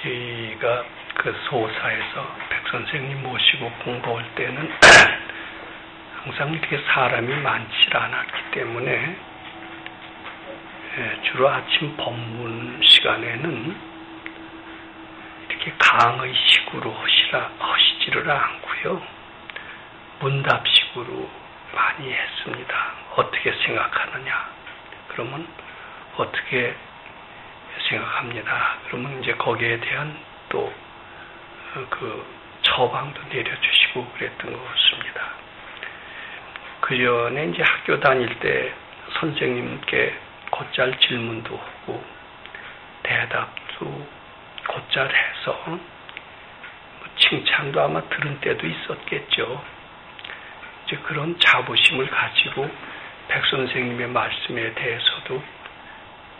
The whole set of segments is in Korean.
우리가 그 소사에서 백선생님 모시고 공부할 때는 항상 이렇게 사람이 많지 않았기 때문에 주로 아침 법문 시간에는 이렇게 강의식으로 하시지를 않고요. 문답식으로 많이 했습니다. 어떻게 생각하느냐? 그러면 어떻게 생각합니다. 그러면 이제 거기에 대한 또 그 처방도 내려주시고 그랬던 것 같습니다. 그 전에 이제 학교 다닐 때 선생님께 곧잘 질문도 하고 대답도 곧잘 해서 칭찬도 아마 들은 때도 있었겠죠. 이제 그런 자부심을 가지고 백 선생님의 말씀에 대해서도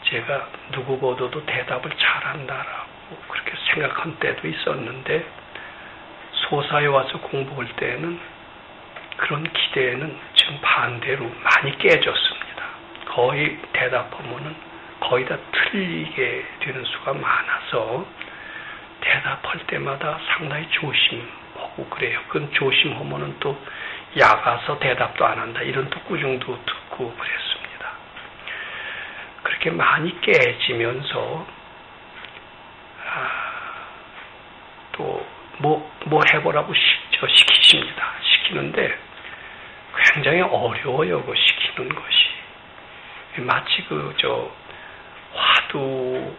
제가 누구보다도 대답을 잘한다라고 그렇게 생각한 때도 있었는데 소사에 와서 공부할 때는 그런 기대에는 지금 반대로 많이 깨졌습니다. 거의 대답하면은 거의 다 틀리게 되는 수가 많아서 대답할 때마다 상당히 조심하고 그래요. 그건 조심하면은 또 야가서 대답도 안 한다 이런 또 꾸중도 듣고 그랬습니다. 그렇게 많이 깨지면서 또 뭐 해보라고 시키십니다. 시키는데 굉장히 어려워요. 그 시키는 것이 마치 화두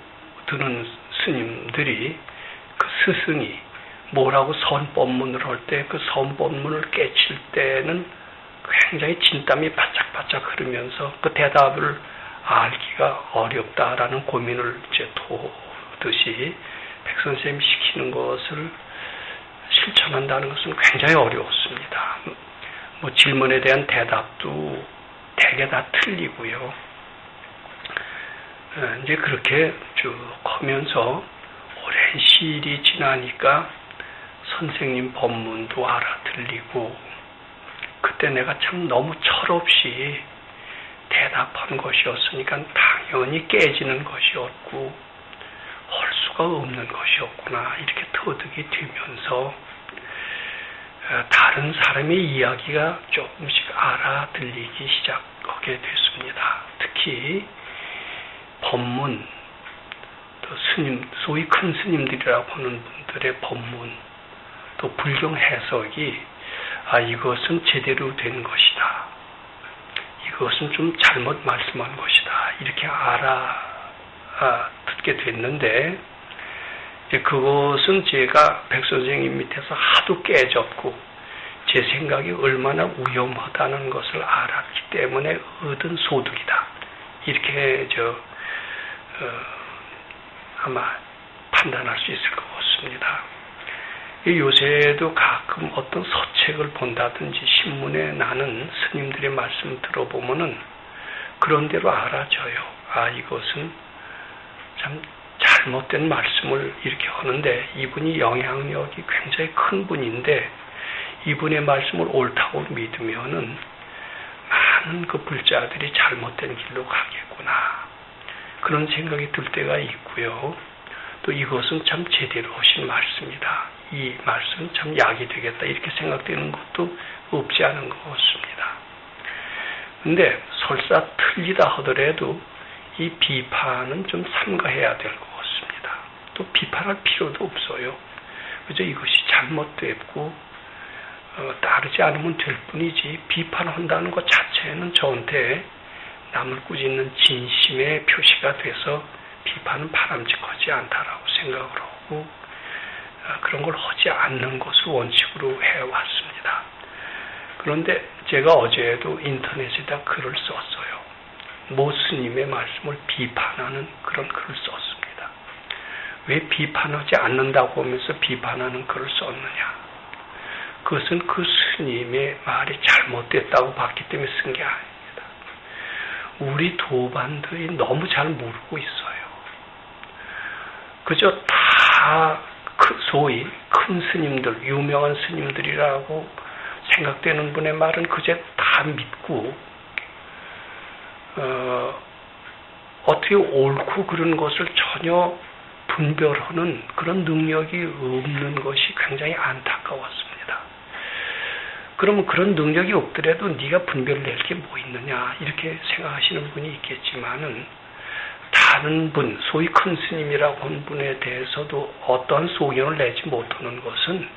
드는 스님들이 그 스승이 뭐라고 선법문을 할 때 그 선법문을 깨칠 때는 굉장히 진땀이 바짝바짝 흐르면서 그 대답을 알기가 어렵다라는 고민을 이제 도듯이 백선생님이 시키는 것을 실천한다는 것은 굉장히 어려웠습니다. 질문에 대한 대답도 대개 다 틀리고요. 이제 그렇게 쭉 하면서 오랜 시일이 지나니까 선생님 법문도 알아들리고 그때 내가 참 너무 철없이 대답한 것이었으니까 당연히 깨지는 것이었고 할 수가 없는 것이었구나 이렇게 터득이 되면서 다른 사람의 이야기가 조금씩 알아들리기 시작하게 됐습니다. 특히 법문, 또 스님, 소위 큰 스님들이라고 하는 분들의 법문, 또 불경 해석이 이것은 제대로 된 것이다. 이것은 좀 잘못 말씀한 것이다. 이렇게 듣게 됐는데 그것은 제가 백 선생님 밑에서 하도 깨졌고 제 생각이 얼마나 위험하다는 것을 알았기 때문에 얻은 소득이다. 이렇게 아마 판단할 수 있을 것 같습니다. 요새도 가끔 어떤 서책을 본다든지 신문에 나는 스님들의 말씀을 들어보면은 그런 대로 알아져요. 이것은 참 잘못된 말씀을 이렇게 하는데 이분이 영향력이 굉장히 큰 분인데 이분의 말씀을 옳다고 믿으면은 많은 그 불자들이 잘못된 길로 가겠구나. 그런 생각이 들 때가 있고요. 또 이것은 참 제대로 하신 말씀이다. 이 말씀은 참 약이 되겠다. 이렇게 생각되는 것도 없지 않은 것 같습니다. 근데 설사 틀리다 하더라도 이 비판은 좀 삼가해야 될 것 같습니다. 또 비판할 필요도 없어요. 그저 이것이 잘못됐고 따르지 않으면 될 뿐이지 비판한다는 것 자체는 저한테 남을 꾸짖는 진심의 표시가 돼서 비판은 바람직하지 않다라고 생각을 하고 그런 걸 하지 않는 것을 원칙으로 해왔습니다. 그런데 제가 어제도 인터넷에다 글을 썼어요. 모 스님의 말씀을 비판하는 그런 글을 썼습니다. 왜 비판하지 않는다고 하면서 비판하는 글을 썼느냐? 그것은 그 스님의 말이 잘못됐다고 봤기 때문에 쓴 게 아닙니다. 우리 도반들이 너무 잘 모르고 있어요. 그저 다 소위 큰 스님들, 유명한 스님들이라고 생각되는 분의 말은 그저 다 믿고 어떻게 옳고 그런 것을 전혀 분별하는 그런 능력이 없는 것이 굉장히 안타까웠습니다. 그러면 그런 능력이 없더라도 네가 분별낼 게 뭐 있느냐 이렇게 생각하시는 분이 있겠지만은 다른 분, 소위 큰 스님이라고 하는 분에 대해서도 어떠한 소견을 내지 못하는 것은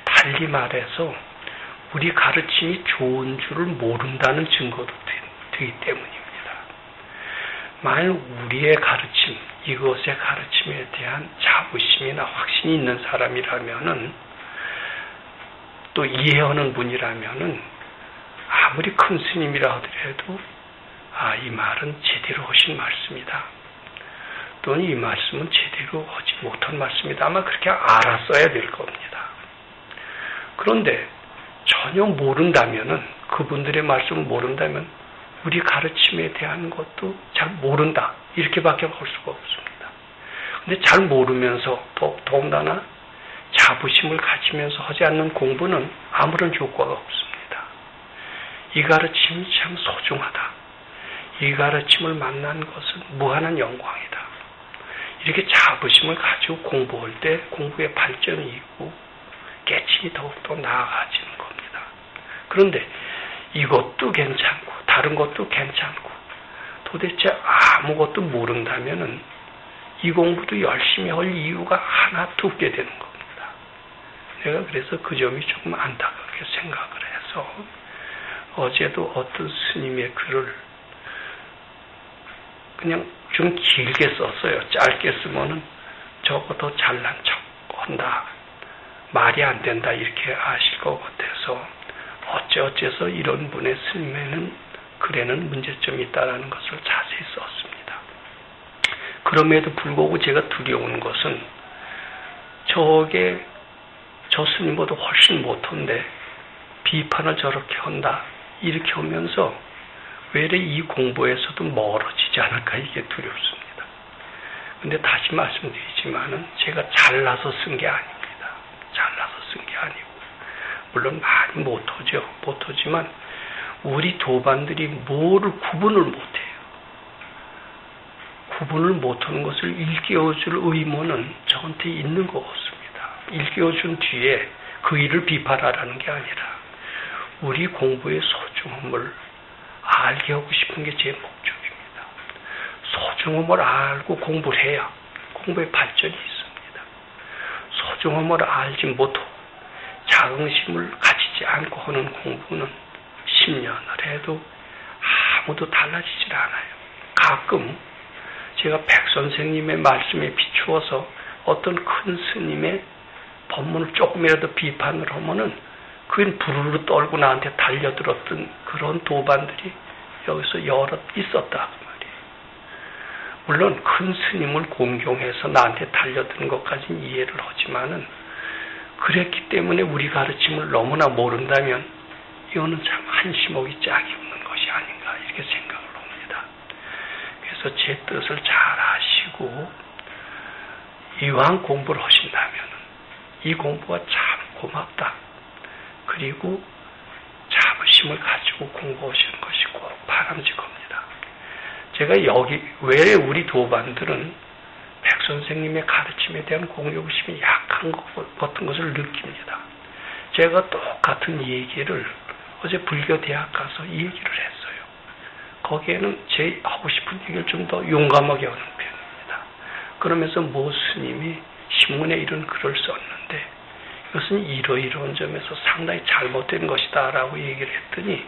달리 말해서 우리 가르침이 좋은 줄을 모른다는 증거도 되기 때문입니다. 만약 우리의 가르침, 이것의 가르침에 대한 자부심이나 확신이 있는 사람이라면은 또 이해하는 분이라면은 아무리 큰 스님이라 하더라도 이 말은 제대로 하신 말씀이다. 또는 이 말씀은 제대로 하지 못한 말씀이다. 아마 그렇게 알았어야 될 겁니다. 그런데 전혀 모른다면은 그분들의 말씀을 모른다면 우리 가르침에 대한 것도 잘 모른다. 이렇게밖에 할 수가 없습니다. 근데 잘 모르면서 더군다나 자부심을 가지면서 하지 않는 공부는 아무런 효과가 없습니다. 이 가르침이 참 소중하다. 이 가르침을 만난 것은 무한한 영광이다. 이렇게 자부심을 가지고 공부할 때 공부의 발전이 있고 깨침이 더욱더 나아가지는 겁니다. 그런데 이것도 괜찮고 다른 것도 괜찮고 도대체 아무것도 모른다면은 이 공부도 열심히 할 이유가 하나도 없게 되는 겁니다. 내가 그래서 그 점이 조금 안타깝게 생각을 해서 어제도 어떤 스님의 글을 그냥 좀 길게 썼어요. 짧게 쓰면은 저거 더 잘난 척 한다. 말이 안 된다. 이렇게 아실 것 같아서 어째서 이런 분의 스님에는 글에는 문제점이 있다라는 것을 자세히 썼습니다. 그럼에도 불구하고 제가 두려운 것은 저 스님보다 훨씬 못한데 비판을 저렇게 한다. 이렇게 하면서 외래 이 공부에서도 멀어지지 않을까 이게 두렵습니다. 근데 다시 말씀드리지만은 제가 잘나서 쓴 게 아닙니다. 잘나서 쓴 게 아니고 물론 많이 못하지만 우리 도반들이 뭐를 구분을 못해요. 구분을 못하는 것을 일깨워줄 의무는 저한테 있는 것 같습니다. 일깨워준 뒤에 그 일을 비판하라는 게 아니라 우리 공부의 소중함을 알게 하고 싶은 게 제 목적입니다. 소중함을 알고 공부를 해야 공부의 발전이 있습니다. 소중함을 알지 못하고 자긍심을 가지지 않고 하는 공부는 10년을 해도 아무도 달라지질 않아요. 가끔 제가 백 선생님의 말씀에 비추어서 어떤 큰 스님의 법문을 조금이라도 비판을 하면은 그건 부르르 떨고 나한테 달려들었던 그런 도반들이 여기서 여럿 있었다 그 말이에요. 물론 큰 스님을 공경해서 나한테 달려드는 것까지는 이해를 하지만은 그랬기 때문에 우리 가르침을 너무나 모른다면 이거는 참 한심하기 짝이 없는 것이 아닌가 이렇게 생각을 합니다. 그래서 제 뜻을 잘 아시고 이왕 공부를 하신다면 이 공부가 참 고맙다. 그리고 자부심을 가지고 공부하시는 것이 꼭 바람직합니다. 제가 왜 우리 도반들은 백 선생님의 가르침에 대한 공격심이 약한 것 같은 것을 느낍니다. 제가 똑같은 얘기를 어제 불교대학 가서 이 얘기를 했어요. 거기에는 제 하고 싶은 얘기를 좀 더 용감하게 하는 편입니다. 그러면서 모 스님이 신문에 이런 글을 썼는데 이것은 이러이러한 점에서 상당히 잘못된 것이다 라고 얘기를 했더니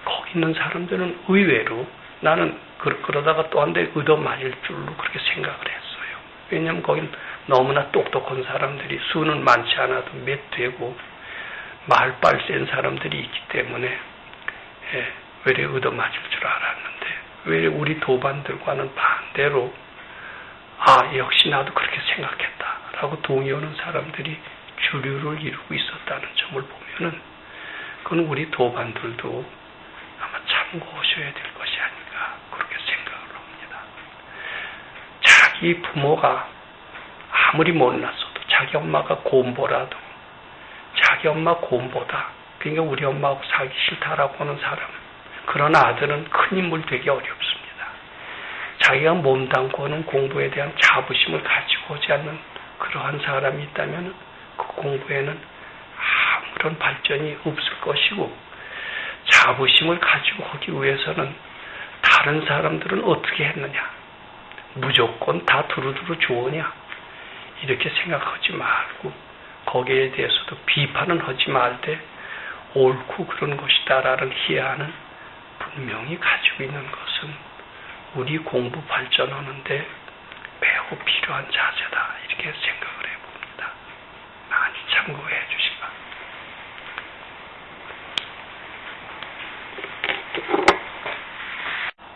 거기 있는 사람들은 의외로 나는 그러다가 또 한 대 얻어맞을 줄로 그렇게 생각을 했어요. 왜냐하면 거긴 너무나 똑똑한 사람들이 수는 많지 않아도 몇 되고 말빨 센 사람들이 있기 때문에 외래 얻어맞을 줄 알았는데 외래 우리 도반들과는 반대로 역시 나도 그렇게 생각했다라고 동의하는 사람들이 주류를 이루고 있었다는 점을 보면은 그건 우리 도반들도 아마 참고하셔야 될 것이 아닌가 그렇게 생각을 합니다. 자기 부모가 아무리 못났어도 자기 엄마가 곰보라도 자기 엄마 곰보다 그러니까 우리 엄마하고 살기 싫다라고 하는 사람 그런 아들은 큰 인물 되기 어렵습니다. 자기가 몸담고는 공부에 대한 자부심을 가지고 오지 않는 그러한 사람이 있다면 그 공부에는 아무런 발전이 없을 것이고, 자부심을 가지고 오기 위해서는 다른 사람들은 어떻게 했느냐, 무조건 다 두루두루 좋으냐, 이렇게 생각하지 말고 거기에 대해서도 비판은 하지 말되 옳고 그런 것이다라는 희안은 분명히 가지고 있는 것은 우리 공부 발전하는데 매우 필요한 자세다, 이렇게 생각을 해봅니다. 많이 참고해